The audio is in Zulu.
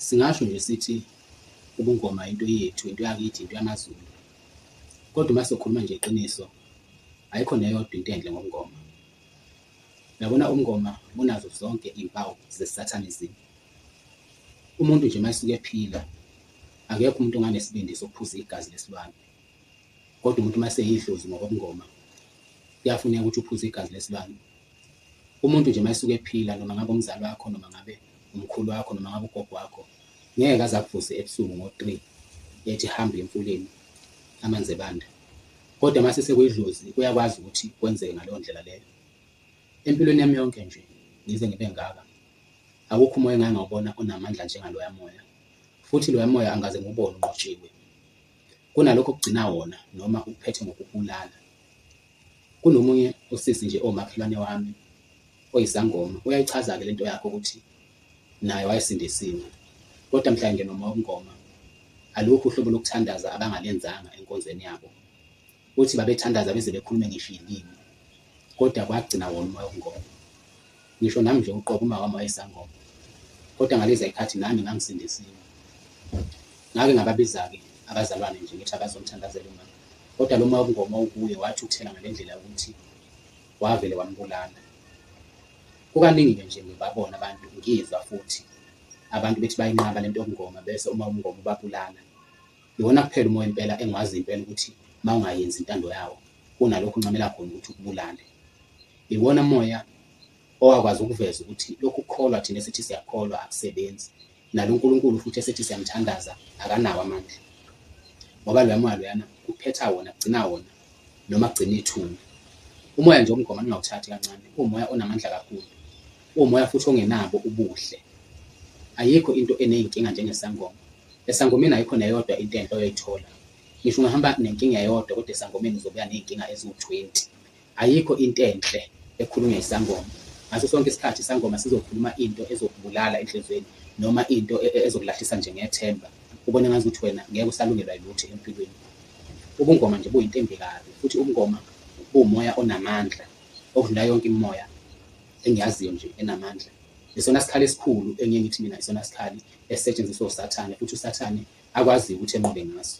Singasho nje sithi ubungoma into yethu, into yakithi, into yamaZulu. Kodwa uma sokhuluma nje iqiniso, ayikho neyodwa into enhle ngomngoma. Uyabona umngoma unazo zonke izimpawu ze-Satanism. Umuntu nje mayisuke ephila, akekho umuntu onganesibindi sokuphuza igazi lesilwane. Kodwa umuntu mase yidlozi ngokomngoma, kuyafuneka ukuthi uphuze igazi lesilwane. Umuntu nje mayisuke ephila, noma ngabe umzali wakho, noma ngabe umkhulu wakho, noma ngabe ugogo wakho, ngeke aze akuvuse ebusuku ngo-3 ethi hamba emfuleni amanzi ebanda. Kodwa mase sekuyidlozi uyakwazi ukuthi kwenzeke ngaleyo ndlela leyo. Empilweni yami yonke nje ngize ngibe ngaka, akukho umoya engake ngawubona onamandla njengaloya moya. Futhi loya moya angaze ngubone unqotshiwe. Kunalokho okugcina wona noma uphethe ngokubulala. Kunomunye usisi nje omakhelwane wami oyisangoma, uyayichaza-ke lento yakho ukuthi naye wayesindisiwe. Kodwa mhla nje noma umngoma, alukho uhlobo lokuthandaza abangalenzanga enkonzweni yabo. Uthi babethandaza beze bekhulume ngisho ilimi, kodwa kwagcina wona umoya womngoma. Ngisho nami nje uqobo uma wami wayesangoma, kodwa ngalezi zikhathi nami ngangisindisiwe. Ngake ngababiza-ke abazalwane nje ngithi abazomthandazela umama, kodwa lo moya womngoma ukuye wathi ukuthela ngale ndlela yokuthi wavele wambulala. Kukaningi-ke nje ngibabona abantu, ngizwa futhi abantu bethi bayinqaba lento yobungoma bese uma umngoma ubabulala. Iwona kuphela umoya impela engiwazi impela ukuthi uma ungayenzi intando yawo, kunalokho uncamela khona ukuthi ukubulale. Iwona moya owakwazi ukuveza ukuthi lokhu kukholwa thina esithi siyakholwa akusebenzi, nalo uNkulunkulu futhi esithi siyamthandaza akanawo amandla. Ngoba loya moya loyana kuphetha wona, kugcina wona, noma kugcina ithuna. Umoya nje womngoma ningawuthathi kancane, umoya onamandla kakhulu, umoya futhi ongenabo ubuhle. Ayikho into eneyinkinga njengesangoma. Esangomeni ayikho neyodwa into enhle oyayithola. Ngisho ungahamba nenkinga eyodwa kodwa esangomeni uzobuya ney'nkinga eziwu-20. Ayikho into enhle ekhulunywa isangoma. Ngaso sonke isikhathi isangoma sizokhuluma into ezokubulala enhlizweni, noma into ezokulahlisa nje ngethemba, ubone ngazuthi wena ngeke usalungelwa yilutho empilweni. Ubungoma nje buyinto embi kabi, futhi ubungoma buwumoya onamandla okudlula yonke imimoya engiyaziyo nje enamandla. Isona sikhali esikhulu engiye ngithi mina isona sikhali esisetshenziswa uSathane, futhi uSathane akwaziyo ukuthi enqobe ngaso.